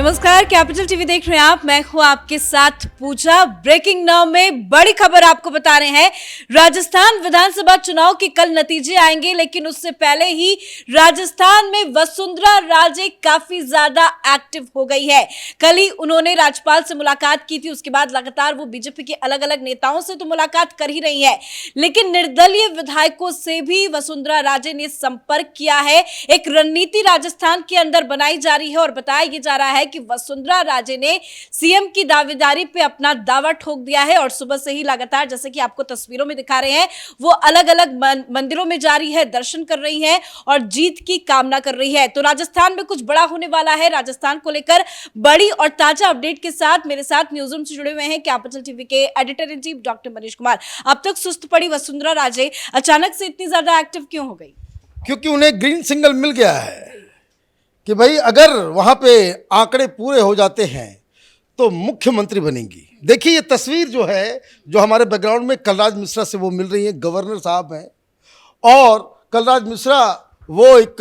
नमस्कार, capital TV देख रहे हैं आप। मैं हूं आपके साथ पूजा। ब्रेकिंग नाउ में बड़ी खबर आपको बता रहे हैं। राजस्थान विधानसभा चुनाव के कल नतीजे आएंगे, लेकिन उससे पहले ही राजस्थान में वसुंधरा राजे काफी ज्यादा एक्टिव हो गई है। कल ही उन्होंने राज्यपाल से मुलाकात की थी, उसके बाद लगातार वो बीजेपी के अलग अलग नेताओं से तो मुलाकात कर ही रही है, लेकिन निर्दलीय विधायकों से भी वसुंधरा राजे ने संपर्क किया है। एक रणनीति राजस्थान के अंदर बनाई जा रही है और बताया जा रहा है कि वसुंधरा राजे ने सीएम की दावेदारी पे अपना दावा ठोक दिया है और सुबह से ही लगातार, जैसे कि आपको तस्वीरों में दिखा रहे हैं, वो अलग अलग मंदिरों में जा रही है, दर्शन कर रही है और जीत की कामना कर रही है। तो राजस्थान में कुछ बड़ा होने वाला है। राजस्थान को लेकर बड़ी और ताजा अपडेट के साथ मेरे साथ न्यूज रूम से जुड़े हुए हैं कैपिटल टीवी के editor in chief doctor Manish Kumar. अब तक सुस्त पड़ी वसुंधरा राजे अचानक से इतनी ज्यादा एक्टिव क्यों हो गई? क्योंकि उन्हें ग्रीन सिग्नल मिल गया है कि भाई अगर वहाँ पे आंकड़े पूरे हो जाते हैं तो मुख्यमंत्री बनेंगी। देखिए ये तस्वीर जो है, जो हमारे बैकग्राउंड में कलराज मिश्रा से वो मिल रही है, गवर्नर साहब हैं। और कलराज मिश्रा वो एक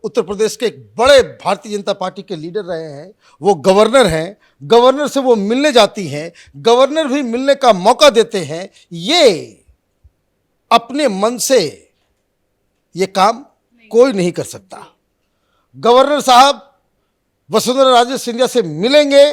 उत्तर प्रदेश के एक बड़े भारतीय जनता पार्टी के लीडर रहे हैं, वो गवर्नर हैं। गवर्नर से वो मिलने जाती हैं, गवर्नर भी मिलने का मौका देते हैं। ये अपने मन से ये काम कोई नहीं कर सकता। गवर्नर साहब वसुंधरा राजे सिंधिया से मिलेंगे,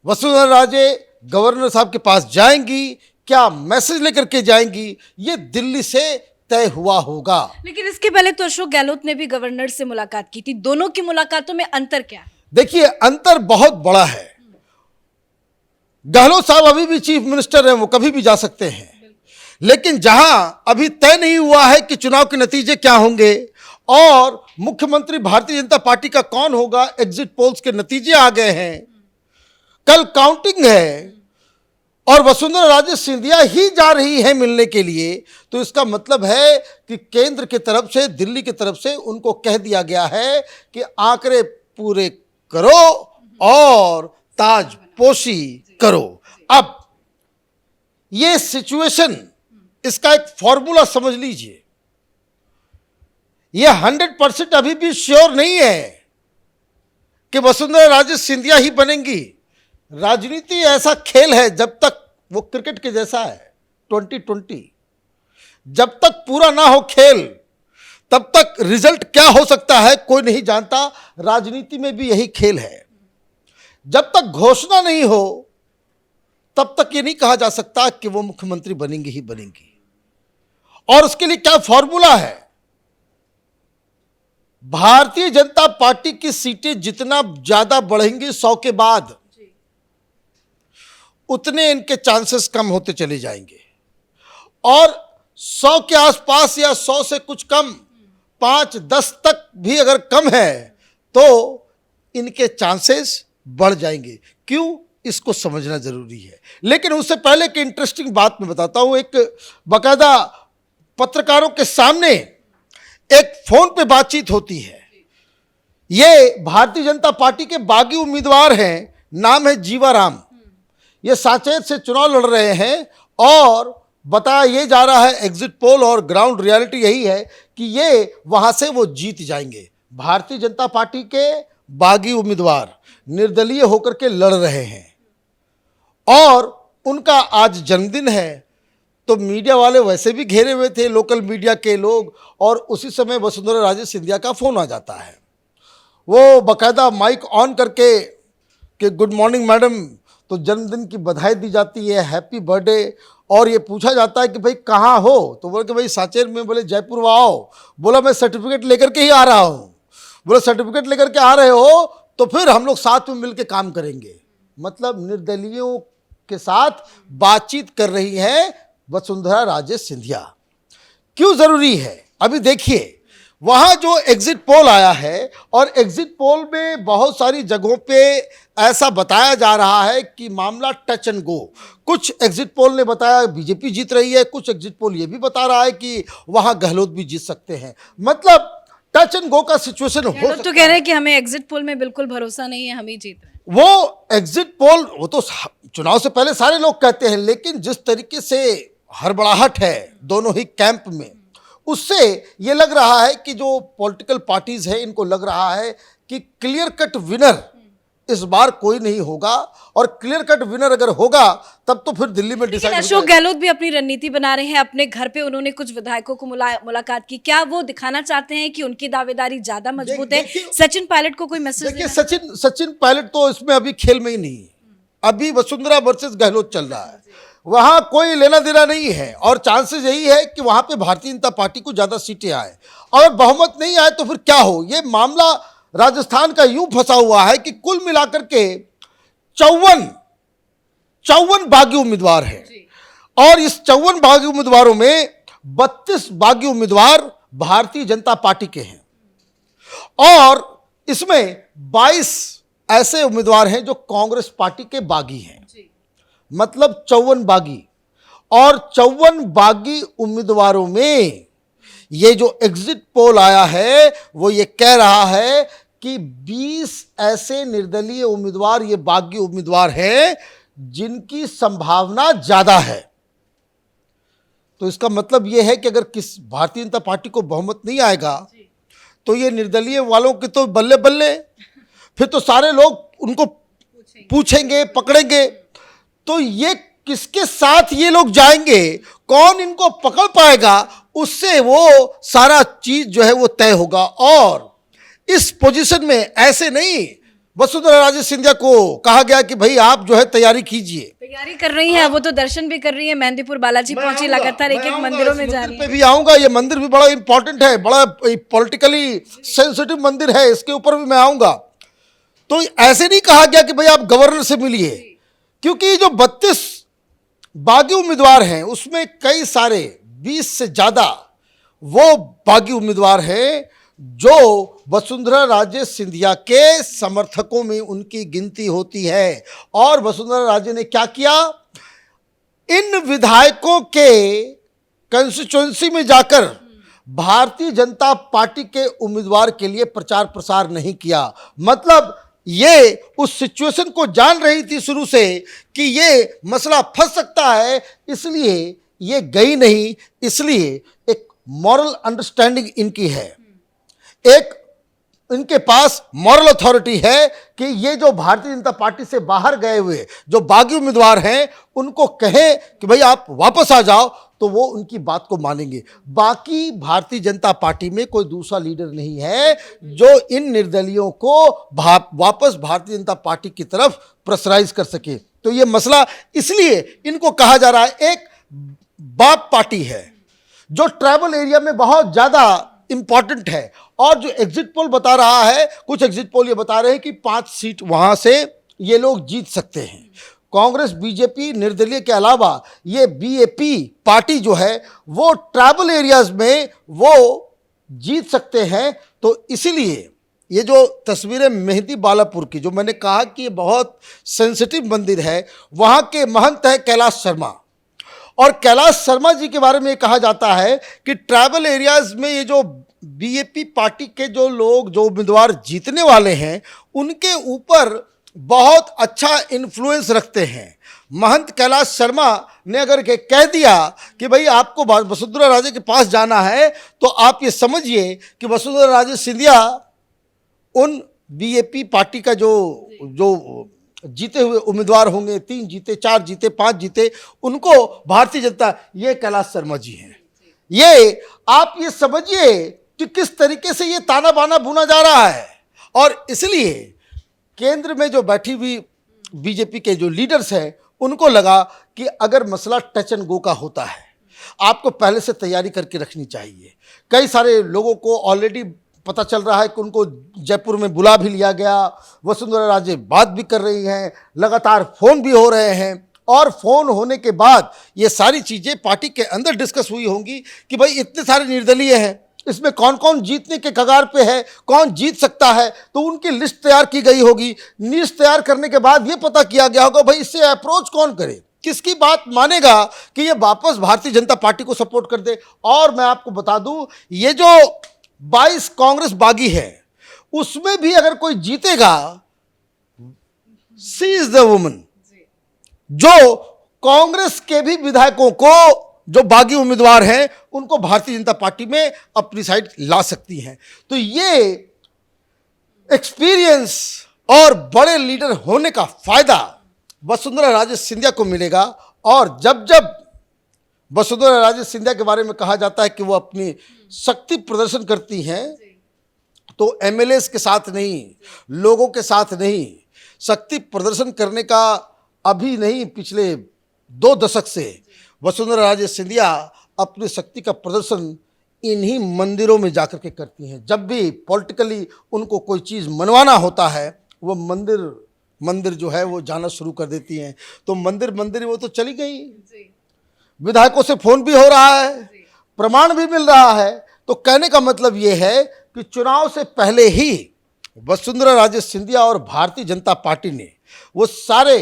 वसुंधरा राजे गवर्नर साहब के पास जाएंगी, क्या मैसेज लेकर के जाएंगी, ये दिल्ली से तय हुआ होगा। लेकिन इसके पहले तो अशोक गहलोत ने भी गवर्नर से मुलाकात की थी। दोनों की मुलाकातों में अंतर क्या है? देखिए अंतर बहुत बड़ा है। गहलोत साहब अभी भी चीफ मिनिस्टर हैं, वो कभी भी जा सकते हैं, लेकिन जहां अभी तय नहीं हुआ है कि चुनाव के नतीजे क्या होंगे और मुख्यमंत्री भारतीय जनता पार्टी का कौन होगा, एग्जिट पोल्स के नतीजे आ गए हैं, कल काउंटिंग है और वसुंधरा राजे सिंधिया ही जा रही है मिलने के लिए, तो इसका मतलब है कि केंद्र की तरफ से, दिल्ली की तरफ से उनको कह दिया गया है कि आंकड़े पूरे करो और ताजपोशी करो। अब ये सिचुएशन, इसका एक फॉर्मूला समझ लीजिए। यह 100% अभी भी श्योर नहीं है कि वसुंधरा राजे सिंधिया ही बनेंगी। राजनीति ऐसा खेल है, जब तक वो क्रिकेट के जैसा है 2020, जब तक पूरा ना हो खेल तब तक रिजल्ट क्या हो सकता है कोई नहीं जानता। राजनीति में भी यही खेल है। जब तक घोषणा नहीं हो तब तक ये नहीं कहा जा सकता कि वो मुख्यमंत्री बनेंगी ही बनेंगी। और उसके लिए क्या फॉर्मूला है? भारतीय जनता पार्टी की सीटें जितना ज्यादा बढ़ेंगी 100 के बाद, उतने इनके चांसेस कम होते चले जाएंगे। और 100 के आसपास या 100 से कुछ कम, 5-10 तक भी अगर कम है तो इनके चांसेस बढ़ जाएंगे। क्यों, इसको समझना जरूरी है। लेकिन उससे पहले कि इंटरेस्टिंग बात मैं बताता हूं, एक बकायदा पत्रकारों के सामने एक फोन पे बातचीत होती है। ये भारतीय जनता पार्टी के बागी उम्मीदवार हैं, नाम है जीवाराम। ये साचेत से चुनाव लड़ रहे हैं और बताया ये जा रहा है, एग्जिट पोल और ग्राउंड रियलिटी यही है कि ये वहां से वो जीत जाएंगे। भारतीय जनता पार्टी के बागी उम्मीदवार निर्दलीय होकर के लड़ रहे हैं और उनका आज जन्मदिन है। तो मीडिया वाले वैसे भी घेरे हुए थे, लोकल मीडिया के लोग, और उसी समय वसुंधरा राजे सिंधिया का फोन आ जाता है। वो बकायदा माइक ऑन करके कि गुड मॉर्निंग मैडम, तो जन्मदिन की बधाई दी जाती है, हैप्पी बर्थडे, और ये पूछा जाता है कि भाई कहाँ हो, तो बोले कि भाई साचेत में। बोले जयपुर में आओ। बोला मैं सर्टिफिकेट लेकर के ही आ रहा हूँ। बोले सर्टिफिकेट लेकर के आ रहे हो तो फिर हम लोग साथ में मिलकर काम करेंगे। मतलब निर्दलीयों के साथ बातचीत कर रही है वसुंधरा राजे सिंधिया। क्यों जरूरी है? अभी देखिए वहां जो एग्जिट पोल आया है, और एग्जिट पोल में बहुत सारी जगहों पे ऐसा बताया जा रहा है कि मामला टच एंड गो। कुछ एग्जिट पोल ने बताया बीजेपी जीत रही है, कुछ एग्जिट पोल ये भी बता रहा है कि वहां गहलोत भी जीत सकते हैं। मतलब टच एंड गो का सिचुएशन हो सकता है। तो कह रहे हैं कि हमें एग्जिट पोल में बिल्कुल भरोसा नहीं है, हम ही जीत रहे हैं। वो एग्जिट पोल, वो तो चुनाव से पहले सारे लोग कहते हैं, लेकिन जिस तरीके से हड़बड़ाहट है दोनों ही कैंप में, उससे ये लग रहा है कि जो पॉलिटिकल पार्टीज है इनको लग रहा है कि क्लियर कट विनर इस बार कोई नहीं होगा और क्लियर कट विनर अगर होगा तब तो फिर दिल्ली में लेकिन डिसाइड हो अशोक जाएगा। गहलोत भी अपनी रणनीति बना रहे हैं। अपने घर पे उन्होंने कुछ विधायकों को मुलाकात की। क्या वो दिखाना चाहते हैं कि उनकी दावेदारी ज्यादा मजबूत है? देखिए- सचिन पायलट को कोई मैसेज देखिए देना? सचिन पायलट तो इसमें अभी खेल में ही नहीं है। अभी वसुंधरा वर्सेस गहलोत चल रहा है, वहां कोई लेना देना नहीं है और चांसेस यही है कि वहां पे भारतीय जनता पार्टी को ज्यादा सीटें आए और बहुमत नहीं आए तो फिर क्या हो। ये मामला राजस्थान का यूं फंसा हुआ है कि कुल मिलाकर के 54 बागी उम्मीदवार हैं और इस 54 बागी उम्मीदवारों में 32 बागी उम्मीदवार भारतीय जनता पार्टी के हैं और इसमें 22 ऐसे उम्मीदवार हैं जो कांग्रेस पार्टी के बागी हैं। मतलब 54 बागी और 54 बागी उम्मीदवारों में ये जो एग्जिट पोल आया है वो ये कह रहा है कि 20 ऐसे निर्दलीय उम्मीदवार, ये बागी उम्मीदवार हैं जिनकी संभावना ज्यादा है। तो इसका मतलब यह है कि अगर किस भारतीय जनता पार्टी को बहुमत नहीं आएगा तो ये निर्दलीय वालों के तो बल्ले बल्ले, फिर तो सारे लोग उनको पूछेंगे, पकड़ेंगे। तो ये किसके साथ ये लोग जाएंगे, कौन इनको पकड़ पाएगा, उससे वो सारा चीज जो है वो तय होगा। और इस पोजीशन में ऐसे नहीं, वसुंधरा राजे सिंधिया को कहा गया कि भाई आप जो है तैयारी कीजिए। तैयारी कर रही हैं, वो तो दर्शन भी कर रही है। मेहंदीपुर बालाजी पहुंची, लगातार एक मंदिरों में जा रही है। पे भी आऊंगा, ये मंदिर भी बड़ा इंपॉर्टेंट है, बड़ा पॉलिटिकली सेंसिटिव मंदिर है, इसके ऊपर भी मैं आऊंगा। तो ऐसे नहीं कहा गया कि भाई आप गवर्नर से मिलिए, क्योंकि जो 32 बागी उम्मीदवार हैं उसमें कई सारे 20 से ज्यादा वो बागी उम्मीदवार हैं जो वसुंधरा राजे सिंधिया के समर्थकों में उनकी गिनती होती है। और वसुंधरा राजे ने क्या किया, इन विधायकों के कंस्टिट्यूएंसी में जाकर भारतीय जनता पार्टी के उम्मीदवार के लिए प्रचार प्रसार नहीं किया। मतलब ये उस सिचुएशन को जान रही थी शुरू से कि ये मसला फंस सकता है, इसलिए ये गई नहीं। इसलिए एक मॉरल अंडरस्टैंडिंग इनकी है, एक इनके पास मॉरल अथॉरिटी है कि ये जो भारतीय जनता पार्टी से बाहर गए हुए जो बागी उम्मीदवार हैं उनको कहें कि भाई आप वापस आ जाओ, तो वो उनकी बात को मानेंगे। बाकी भारतीय जनता पार्टी में कोई दूसरा लीडर नहीं है जो इन निर्दलियों को वापस भारतीय जनता पार्टी की तरफ प्रेशराइज कर सके। तो ये मसला इसलिए इनको कहा जा रहा है, एक बाप पार्टी है जो ट्राइबल एरिया में बहुत ज्यादा इंपॉर्टेंट है। और जो एग्जिट पोल बता रहा है, कुछ एग्जिट पोल ये बता रहे हैं कि 5 सीट वहां से ये लोग जीत सकते हैं। कांग्रेस, बीजेपी, निर्दलीय के अलावा ये बीएपी पार्टी जो है वो ट्राइबल एरियाज में वो जीत सकते हैं। तो इसीलिए ये जो तस्वीरें मेहंदी बालापुर की, जो मैंने कहा कि ये बहुत सेंसिटिव मंदिर है, वहाँ के महंत है कैलाश शर्मा। और कैलाश शर्मा जी के बारे में कहा जाता है कि ट्राइबल एरियाज में ये जो बीएपी पार्टी के जो लोग, जो उम्मीदवार जीतने वाले हैं, उनके ऊपर बहुत अच्छा इन्फ्लुएंस रखते हैं। महंत कैलाश शर्मा ने अगर कह दिया कि भाई आपको वसुंधरा राजे के पास जाना है, तो आप ये समझिए कि वसुंधरा राजे सिंधिया उन बीएपी पार्टी का जो जीते हुए उम्मीदवार होंगे, 3 जीते, 4 जीते, 5 जीते, उनको भारतीय जनता, ये कैलाश शर्मा जी हैं। ये आप ये समझिए कि किस तरीके से ये ताना बाना बुना जा रहा है। और इसलिए केंद्र में जो बैठी हुई बीजेपी के जो लीडर्स हैं उनको लगा कि अगर मसला टच एंड गो का होता है, आपको पहले से तैयारी करके रखनी चाहिए। कई सारे लोगों को ऑलरेडी पता चल रहा है कि उनको जयपुर में बुला भी लिया गया, वसुंधरा राजे बात भी कर रही हैं, लगातार फोन भी हो रहे हैं। और फोन होने के बाद ये सारी चीज़ें पार्टी के अंदर डिस्कस हुई होंगी कि भाई इतने सारे निर्दलीय हैं, इसमें कौन कौन जीतने के कगार पे है, कौन जीत सकता है, तो उनकी लिस्ट तैयार की गई होगी। लिस्ट तैयार करने के बाद ये पता किया गया होगा भाई इससे अप्रोच कौन करे, किसकी बात मानेगा कि ये वापस भारतीय जनता पार्टी को सपोर्ट कर दे। और मैं आपको बता दूं, ये जो 22 कांग्रेस बागी है उसमें भी अगर कोई जीतेगा, सी इज द वुमन जो कांग्रेस के भी विधायकों को, जो बागी उम्मीदवार हैं, उनको भारतीय जनता पार्टी में अपनी साइड ला सकती हैं। तो ये एक्सपीरियंस और बड़े लीडर होने का फायदा वसुंधरा राजे सिंधिया को मिलेगा। और जब जब वसुंधरा राजे सिंधिया के बारे में कहा जाता है कि वो अपनी शक्ति प्रदर्शन करती हैं, तो एमएलएस के साथ नहीं, लोगों के साथ नहीं, शक्ति प्रदर्शन करने का अभी नहीं, पिछले 2 दशक से वसुंधरा राजे सिंधिया अपनी शक्ति का प्रदर्शन इन्हीं मंदिरों में जाकर के करती हैं। जब भी पॉलिटिकली उनको कोई चीज़ मनवाना होता है, वो मंदिर जो है वो जाना शुरू कर देती हैं। तो मंदिर वो तो चली गई, विधायकों से फोन भी हो रहा है, प्रमाण भी मिल रहा है। तो कहने का मतलब ये है कि चुनाव से पहले ही वसुंधरा राजे सिंधिया और भारतीय जनता पार्टी ने वो सारे,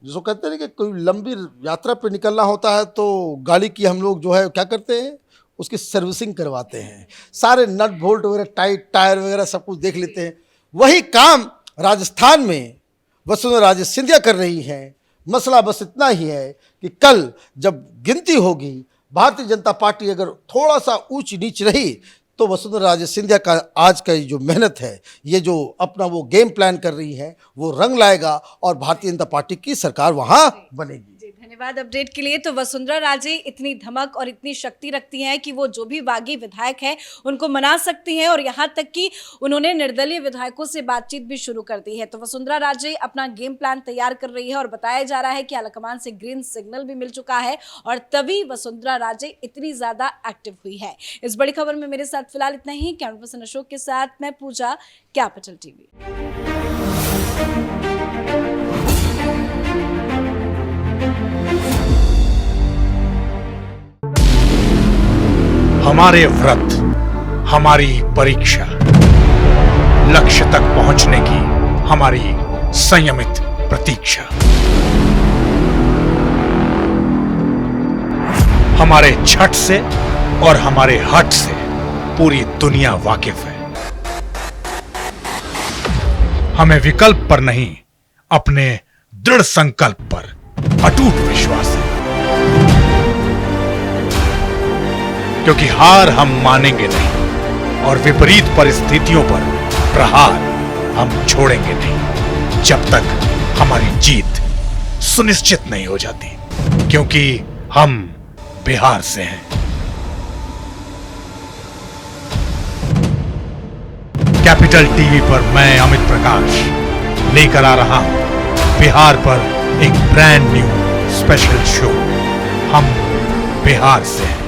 जिसको कहते हैं कि कोई लंबी यात्रा पे निकलना होता है तो गाड़ी की हम लोग जो है क्या करते हैं, उसकी सर्विसिंग करवाते हैं, सारे नट बोल्ट वगैरह, टाइट टायर वगैरह सब कुछ देख लेते हैं। वही काम राजस्थान में वसुंधरा राजे सिंधिया कर रही हैं। मसला बस इतना ही है कि कल जब गिनती होगी, भारतीय जनता पार्टी अगर थोड़ा सा ऊंच नीच रही तो वसुंधरा राजे सिंधिया का आज का जो मेहनत है, ये जो अपना वो गेम प्लान कर रही है, वो रंग लाएगा और भारतीय जनता पार्टी की सरकार वहां बनेगी। धन्यवाद अपडेट के लिए। तो वसुंधरा राजे इतनी धमक और इतनी शक्ति रखती हैं कि वो जो भी बागी विधायक हैं उनको मना सकती हैं, और यहाँ तक कि उन्होंने निर्दलीय विधायकों से बातचीत भी शुरू कर दी है। तो वसुंधरा राजे अपना गेम प्लान तैयार कर रही है और बताया जा रहा है कि आलाकमान से ग्रीन सिग्नल भी मिल चुका है, और तभी वसुंधरा राजे इतनी ज्यादा एक्टिव हुई है। इस बड़ी खबर में मेरे साथ फिलहाल इतना ही। कैमरा पर्सन अशोक के साथ मैं पूजा, कैपिटल टीवी। हमारे व्रत, हमारी परीक्षा, लक्ष्य तक पहुंचने की हमारी संयमित प्रतीक्षा। हमारे छठ से और हमारे हठ से पूरी दुनिया वाकिफ है। हमें विकल्प पर नहीं, अपने दृढ़ संकल्प पर अटूट विश्वास है, क्योंकि हार हम मानेंगे नहीं और विपरीत परिस्थितियों पर प्रहार हम छोड़ेंगे नहीं, जब तक हमारी जीत सुनिश्चित नहीं हो जाती, क्योंकि हम बिहार से हैं। कैपिटल टीवी पर मैं अमित प्रकाश लेकर आ रहा हूं बिहार पर एक ब्रांड न्यू स्पेशल शो, हम बिहार से हैं।